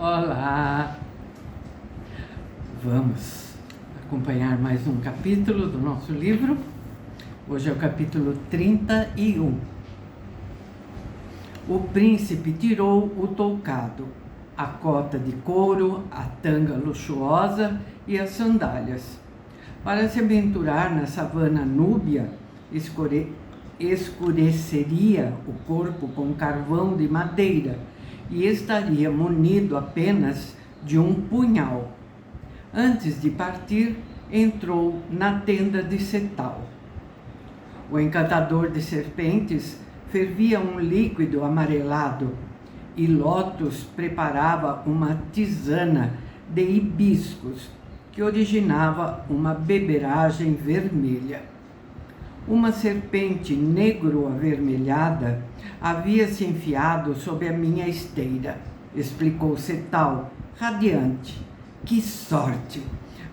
Olá! Vamos acompanhar mais um capítulo do nosso livro. Hoje é o capítulo 31. O príncipe tirou o toucado, a cota de couro, a tanga luxuosa e as sandálias. Para se aventurar na savana núbia, escureceria o corpo com carvão de madeira e estaria munido apenas de um punhal. Antes de partir, entrou na tenda de Cetal. O encantador de serpentes fervia um líquido amarelado e Lotus preparava uma tisana de hibiscos que originava uma beberagem vermelha. Uma serpente negro-avermelhada havia se enfiado sob a minha esteira, explicou Cetal, radiante. Que sorte!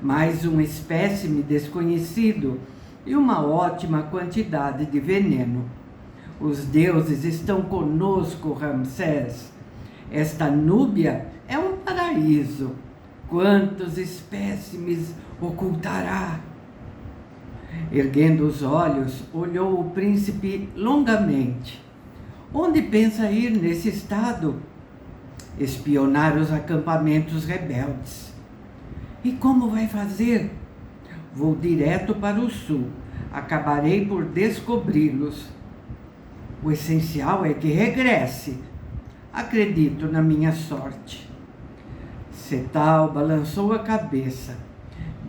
Mais um espécime desconhecido e uma ótima quantidade de veneno. Os deuses estão conosco, Ramsés. Esta Núbia é um paraíso. Quantos espécimes ocultará? Erguendo os olhos, olhou o príncipe longamente. Onde pensa ir nesse estado? Espionar os acampamentos rebeldes. E como vai fazer? Vou direto para o sul. Acabarei por descobri-los. O essencial é que regresse. Acredito na minha sorte. Cetal balançou a cabeça.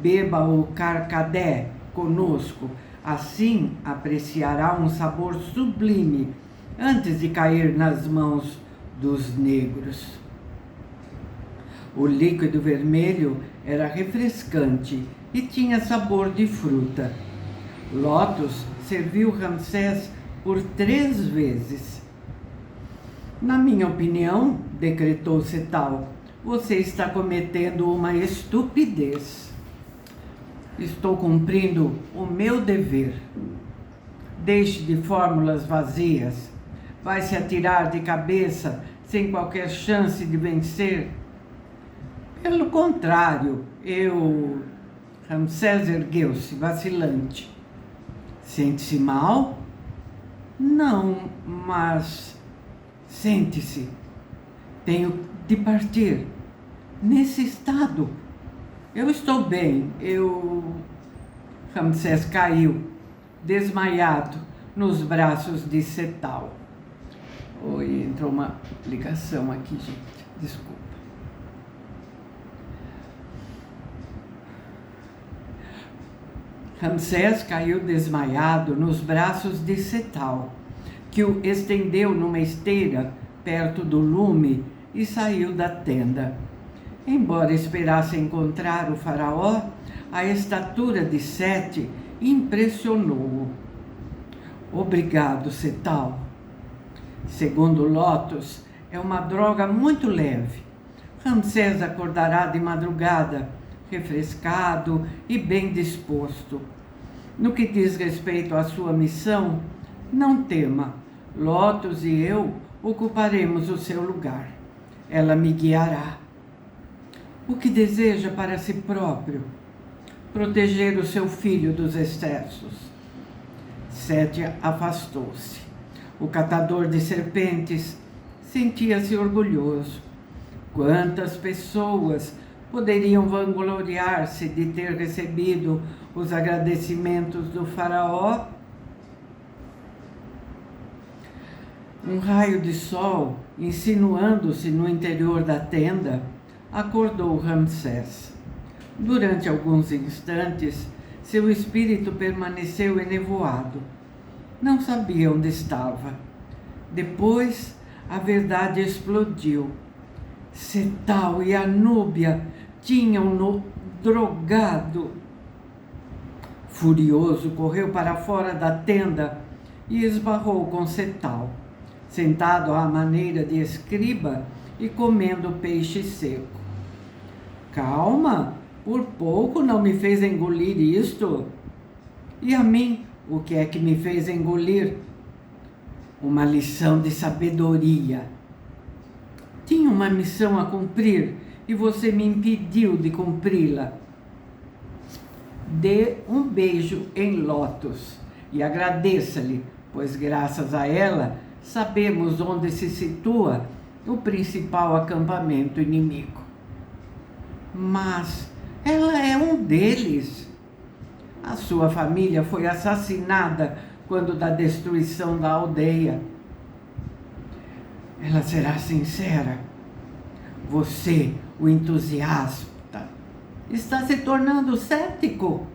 Beba o carcadé conosco, assim apreciará um sabor sublime antes de cair nas mãos dos negros. O líquido vermelho era refrescante e tinha sabor de fruta. Lotus serviu Ramsés por 3 vezes. Na minha opinião, decretou Cetal, você está cometendo uma estupidez. Estou cumprindo o meu dever. Deixe de fórmulas vazias. Vai se atirar de cabeça sem qualquer chance de vencer? Pelo contrário, Ramsés ergueu-se, vacilante. Sente-se mal? Não, mas sente-se. Tenho de partir. Nesse estado. Eu estou bem. Ramsés caiu, desmaiado, nos braços de Cetal. Oi, entrou uma ligação aqui, gente. Desculpa. Ramsés caiu desmaiado nos braços de Cetal, que o estendeu numa esteira perto do lume e saiu da tenda. Embora esperasse encontrar o faraó, a estatura de Sete impressionou-o. Obrigado, Cetal. Segundo Lotus, é uma droga muito leve. Ramsés acordará de madrugada, refrescado e bem disposto. No que diz respeito à sua missão, não tema. Lotus e eu ocuparemos o seu lugar. Ela me guiará. O que deseja para si próprio? Proteger o seu filho dos excessos. Sete afastou-se. O catador de serpentes sentia-se orgulhoso. Quantas pessoas poderiam vangloriar-se de ter recebido os agradecimentos do faraó? Um raio de sol, insinuando-se no interior da tenda, acordou Ramsés. Durante alguns instantes, seu espírito permaneceu enevoado. Não sabia onde estava. Depois, a verdade explodiu. Cetal e a Núbia tinham-no drogado. Furioso, correu para fora da tenda e esbarrou com Cetal, sentado à maneira de escriba e comendo peixe seco. Calma, por pouco não me fez engolir isto. E a mim, o que é que me fez engolir? Uma lição de sabedoria. Tinha tenho uma missão a cumprir e você me impediu de cumpri-la. Dê um beijo em Lótus e agradeça-lhe, pois graças a ela sabemos onde se situa o principal acampamento inimigo. Mas ela é um deles. A sua família foi assassinada quando da destruição da aldeia. Ela será sincera. Você, o entusiasta, está se tornando cético?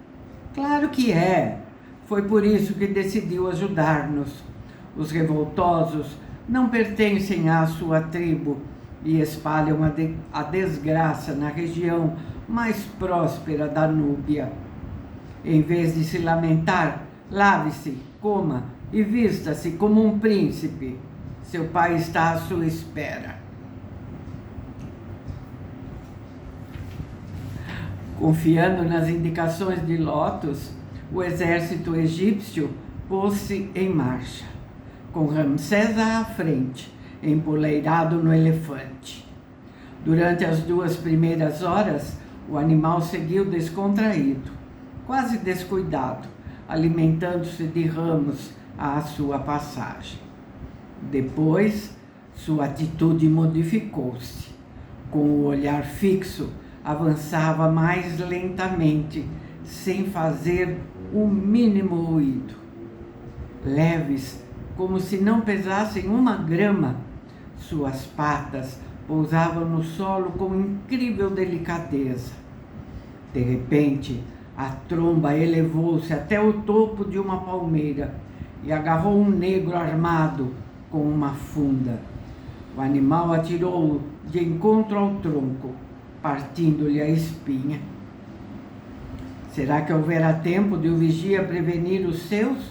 Claro que é. Foi por isso que decidiu ajudar-nos. Os revoltosos não pertencem à sua tribo e espalham a desgraça na região mais próspera da Núbia. Em vez de se lamentar, lave-se, coma e vista-se como um príncipe. Seu pai está à sua espera. Confiando nas indicações de Lótus, o exército egípcio pôs-se em marcha, com Ramsés à frente, empoleirado no elefante. Durante as 2 primeiras horas, o animal seguiu descontraído, quase descuidado, alimentando-se de ramos à sua passagem. Depois, sua atitude modificou-se. Com o olhar fixo, avançava mais lentamente, sem fazer o mínimo ruído. Leves, como se não pesassem 1 grama, suas patas pousavam no solo com incrível delicadeza. De repente, a tromba elevou-se até o topo de uma palmeira e agarrou um negro armado com uma funda. O animal atirou-o de encontro ao tronco, partindo-lhe a espinha. Será que houverá tempo de o vigia prevenir os seus?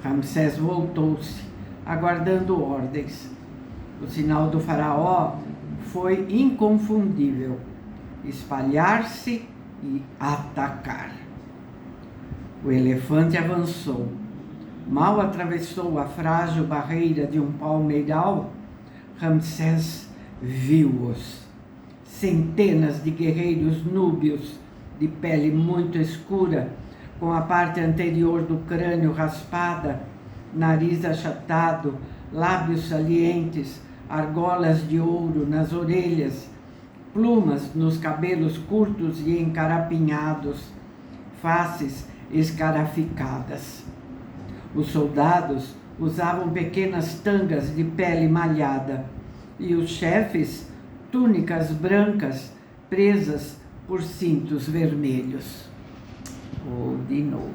Ramsés voltou-se, aguardando ordens. O sinal do faraó foi inconfundível: espalhar-se e atacar. O elefante avançou. Mal atravessou a frágil barreira de um palmeiral, Ramsés viu-os. Centenas de guerreiros núbios, de pele muito escura, com a parte anterior do crânio raspada, nariz achatado, lábios salientes, argolas de ouro nas orelhas, plumas nos cabelos curtos e encarapinhados, faces escaraficadas. Os soldados usavam pequenas tangas de pele malhada e os chefes túnicas brancas presas por cintos vermelhos. De novo.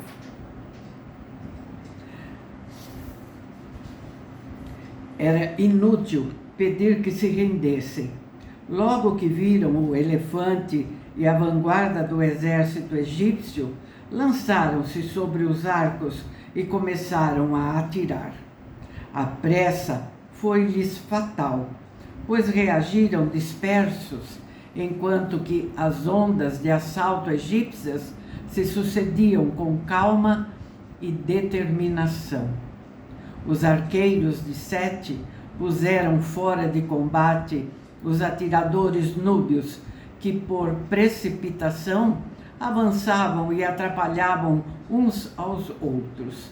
Era inútil pedir que se rendessem. Logo que viram o elefante e a vanguarda do exército egípcio, lançaram-se sobre os arcos e começaram a atirar. A pressa foi-lhes fatal, pois reagiram dispersos, enquanto que as ondas de assalto egípcias se sucediam com calma e determinação. Os arqueiros de Sete puseram fora de combate os atiradores núbios que, por precipitação, avançavam e atrapalhavam uns aos outros.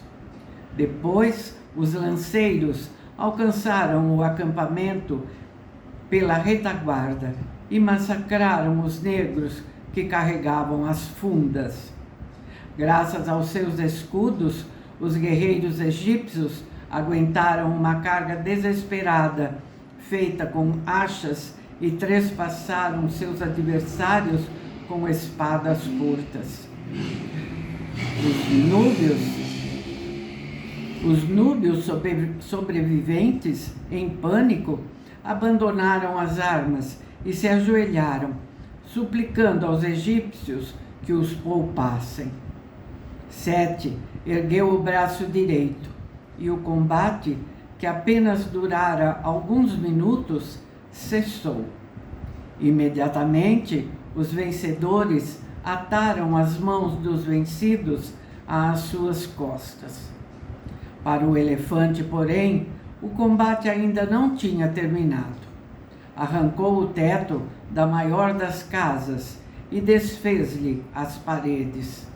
Depois, os lanceiros alcançaram o acampamento pela retaguarda e massacraram os negros que carregavam as fundas. Graças aos seus escudos, os guerreiros egípcios aguentaram uma carga desesperada, feita com achas, e trespassaram seus adversários com espadas curtas. Os núbios sobreviventes, em pânico, abandonaram as armas e se ajoelharam, suplicando aos egípcios que os poupassem. Sete ergueu o braço direito e o combate, que apenas durara alguns minutos, cessou. Imediatamente, os vencedores ataram as mãos dos vencidos às suas costas. Para o elefante, porém, o combate ainda não tinha terminado. arrancou o teto da maior das casas e desfez-lhe as paredes.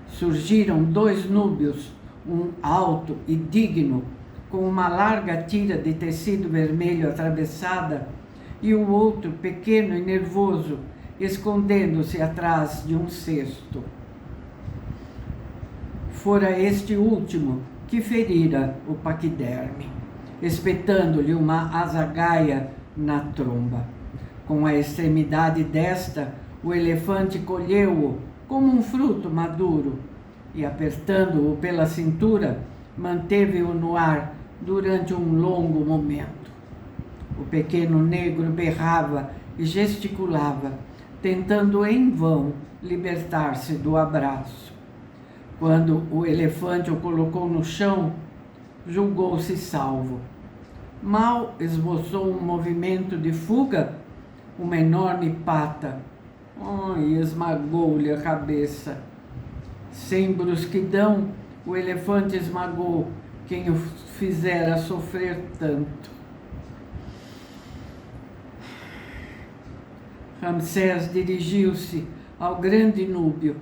Surgiram 2 núbios, um alto e digno, com uma larga tira de tecido vermelho atravessada, e o outro pequeno e nervoso, escondendo-se atrás de um cesto. Fora este último que ferira o paquiderme, espetando-lhe uma azagaia na tromba. Com a extremidade desta, o elefante colheu-o como um fruto maduro e, apertando-o pela cintura, manteve-o no ar durante um longo momento. O pequeno negro berrava e gesticulava, tentando em vão libertar-se do abraço. Quando o elefante o colocou no chão, julgou-se salvo. Mal esboçou um movimento de fuga, uma enorme pata esmagou-lhe a cabeça. Sem brusquidão, o elefante esmagou quem o fizera sofrer tanto. Ramsés dirigiu-se ao grande núbio,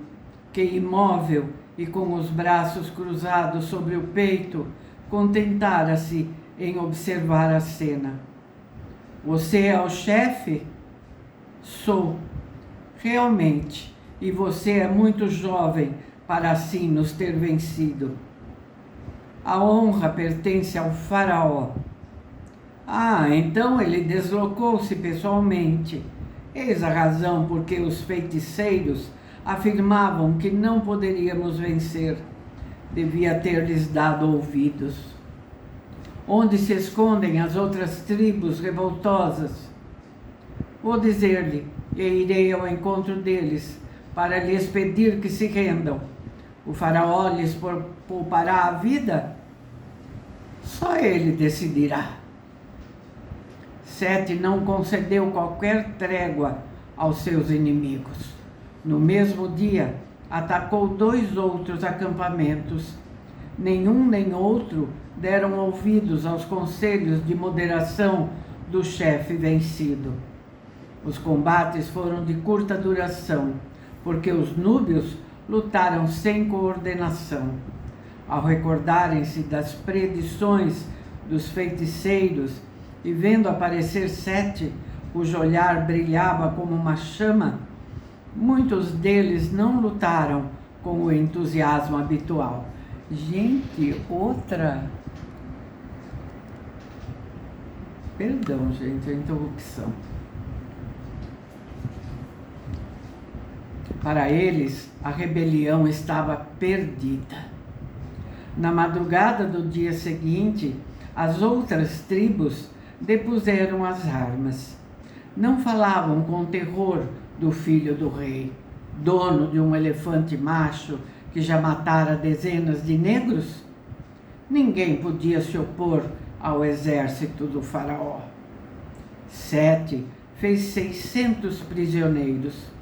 que, imóvel e com os braços cruzados sobre o peito, contentara-se em observar a cena. Você é o chefe? Sou. Realmente, e você é muito jovem para assim nos ter vencido. A honra pertence ao faraó. Então ele deslocou-se pessoalmente. Eis a razão por que os feiticeiros afirmavam que não poderíamos vencer. Devia ter-lhes dado ouvidos. Onde se escondem as outras tribos revoltosas? Vou dizer-lhe, e irei ao encontro deles, para lhes pedir que se rendam. O faraó lhes poupará a vida? Só ele decidirá. Sete não concedeu qualquer trégua aos seus inimigos. No mesmo dia, atacou 2 outros acampamentos. Nenhum nem outro deram ouvidos aos conselhos de moderação do chefe vencido. Os combates foram de curta duração, porque os núbios lutaram sem coordenação. Ao recordarem-se das predições dos feiticeiros e vendo aparecer Sete, cujo olhar brilhava como uma chama, muitos deles não lutaram com o entusiasmo habitual. Gente, Perdão, gente, a interrupção. Para eles, a rebelião estava perdida. Na madrugada do dia seguinte, as outras tribos depuseram as armas. Não falavam com terror do filho do rei, dono de um elefante macho que já matara dezenas de negros? Ninguém podia se opor ao exército do faraó. Sete fez 600 prisioneiros.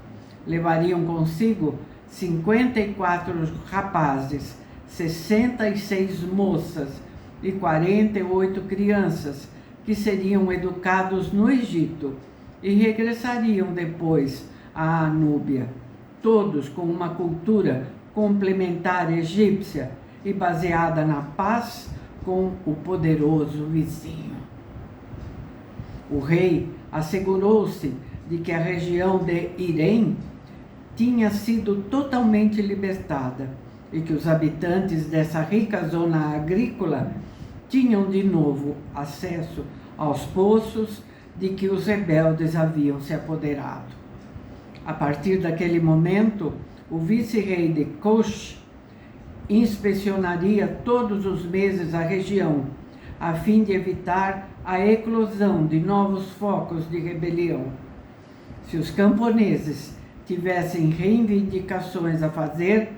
Levariam consigo 54 rapazes, 66 moças e 48 crianças que seriam educados no Egito e regressariam depois à Núbia, todos com uma cultura complementar egípcia e baseada na paz com o poderoso vizinho. O rei assegurou-se de que a região de Irém tinha sido totalmente libertada e que os habitantes dessa rica zona agrícola tinham de novo acesso aos poços de que os rebeldes haviam se apoderado. A partir daquele momento, o vice-rei de Cush inspecionaria todos os meses a região, a fim de evitar a eclosão de novos focos de rebelião. Se os camponeses tivessem reivindicações a fazer,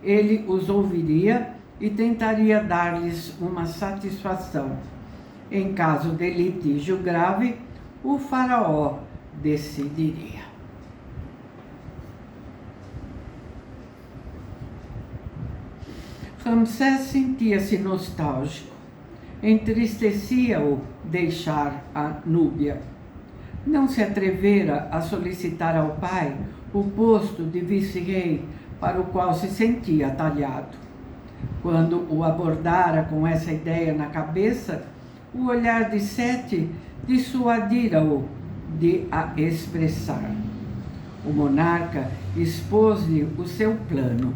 ele os ouviria e tentaria dar-lhes uma satisfação. Em caso de litígio grave, o faraó decidiria. Ramsés sentia-se nostálgico. Entristecia-o deixar a Núbia. não se atrevera a solicitar ao pai o posto de vice-rei para o qual se sentia talhado. Quando o abordara com essa ideia na cabeça, o olhar de Sete dissuadira-o de a expressar. O monarca expôs-lhe o seu plano: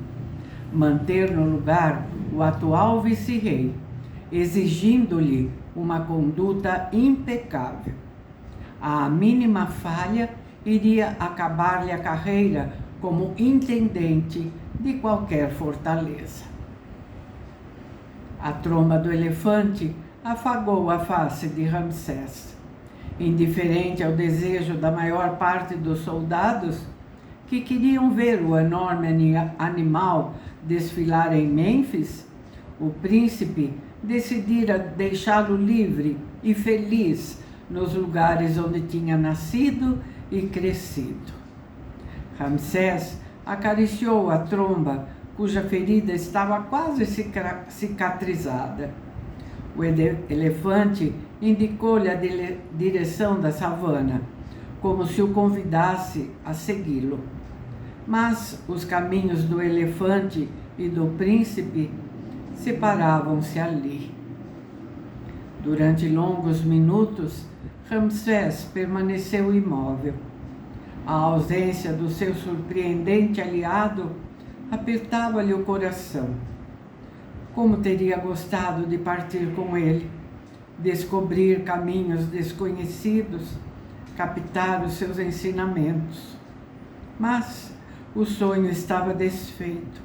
manter no lugar o atual vice-rei, exigindo-lhe uma conduta impecável. A mínima falha iria acabar-lhe a carreira como intendente de qualquer fortaleza. A tromba do elefante afagou a face de Ramsés. Indiferente ao desejo da maior parte dos soldados, que queriam ver o enorme animal desfilar em Mênfis, o príncipe decidira deixá-lo livre e feliz nos lugares onde tinha nascido e crescido. Ramsés acariciou a tromba, cuja ferida estava quase cicatrizada. O elefante indicou-lhe a direção da savana, como se o convidasse a segui-lo. Mas os caminhos do elefante e do príncipe separavam-se ali. Durante longos minutos, Ramsés permaneceu imóvel. A ausência do seu surpreendente aliado apertava-lhe o coração. Como teria gostado de partir com ele, descobrir caminhos desconhecidos, captar os seus ensinamentos. Mas o sonho estava desfeito.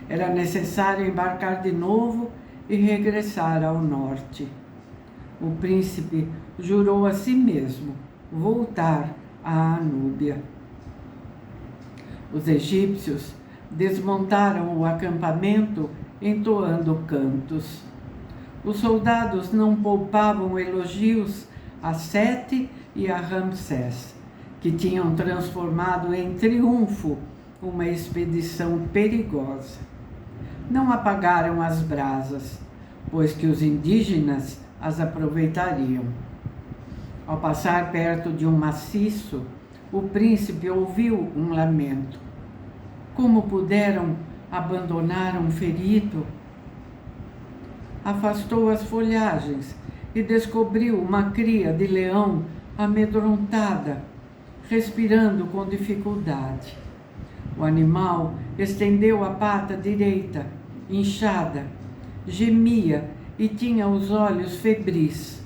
Era necessário embarcar de novo e regressar ao norte. O príncipe jurou a si mesmo voltar à Anúbia. Os egípcios desmontaram o acampamento entoando cantos. Os soldados não poupavam elogios a Sete e a Ramsés, que tinham transformado em triunfo uma expedição perigosa. Não apagaram as brasas, pois que os indígenas as aproveitariam. Ao passar perto de um maciço, o príncipe ouviu um lamento. Como puderam abandonar um ferido? Afastou as folhagens e descobriu uma cria de leão amedrontada, respirando com dificuldade. O animal estendeu a pata direita, inchada, gemia e tinha os olhos febris.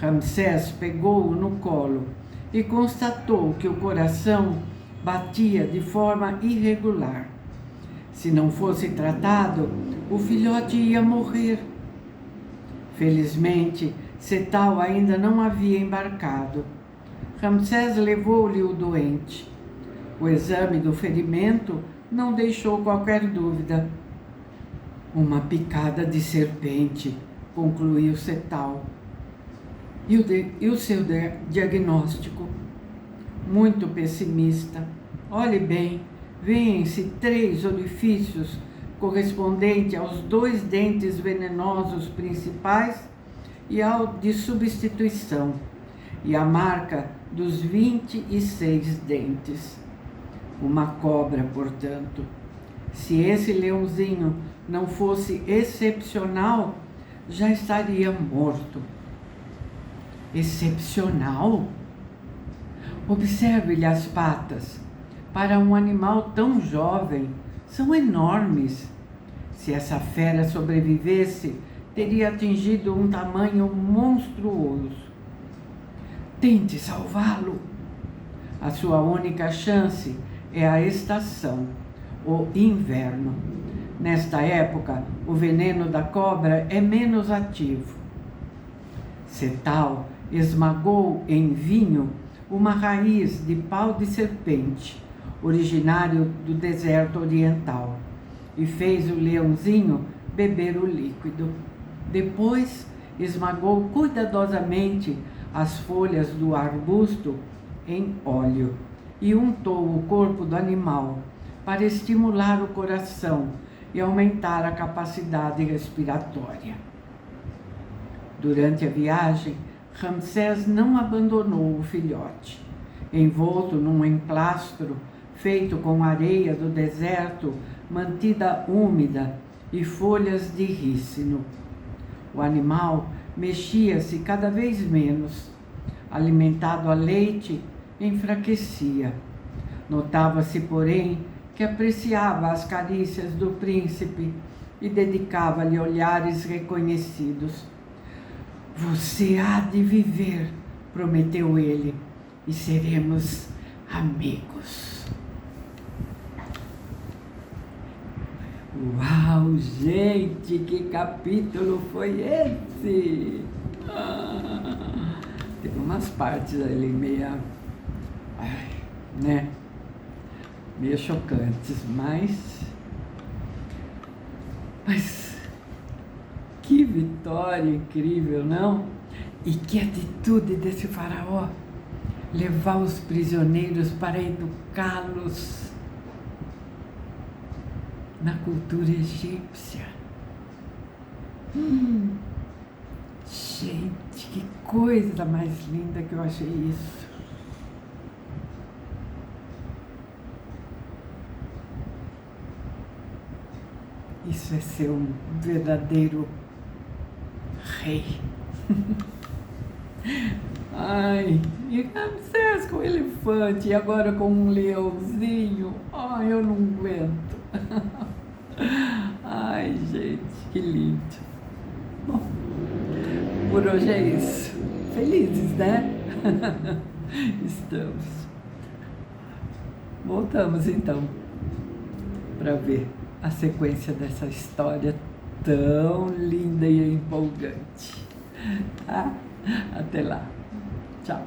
Ramsés pegou-o no colo e constatou que o coração batia de forma irregular. Se não fosse tratado, o filhote ia morrer. Felizmente, Setal ainda não havia embarcado. Ramsés levou-lhe o doente. O exame do ferimento não deixou qualquer dúvida. Uma picada de serpente, concluiu Setal. E o seu diagnóstico? Muito pessimista. Olhe bem, vêem-se 3 orifícios correspondentes aos 2 dentes venenosos principais e ao de substituição, e a marca dos 26 dentes. Uma cobra, portanto. Se esse leãozinho não fosse excepcional, já estaria morto. Excepcional? Observe-lhe as patas. Para um animal tão jovem, são enormes. Se essa fera sobrevivesse, teria atingido um tamanho monstruoso. Tente salvá-lo. A sua única chance é a estação, o inverno. Nesta época, o veneno da cobra é menos ativo. Setal esmagou em vinho uma raiz de pau de serpente, originário do deserto oriental, e fez o leãozinho beber o líquido. Depois, esmagou cuidadosamente as folhas do arbusto em óleo e untou o corpo do animal para estimular o coração e aumentar a capacidade respiratória. Durante a viagem, Ramsés não abandonou o filhote. Envolto num emplastro feito com areia do deserto, mantida úmida e folhas de rícino. O animal mexia-se cada vez menos. Alimentado a leite, enfraquecia. Notava-se, porém, que apreciava as carícias do príncipe e dedicava-lhe olhares reconhecidos. Você há de viver, prometeu ele, e seremos amigos. Uau, gente, que capítulo foi esse? Teve umas partes ali meio chocantes, mas que vitória incrível, não? E que atitude desse faraó, levar os prisioneiros para educá-los na cultura egípcia. Gente, que coisa mais linda que eu achei isso. Isso é ser um verdadeiro rei. Ai, e Ramsés com o elefante, e agora com um leãozinho. Ai, eu não aguento. Ai, gente, que lindo. Bom, por hoje é isso. Felizes, né? Estamos. Voltamos então para ver a sequência dessa história tão linda e empolgante. Tá? Até lá. Tchau.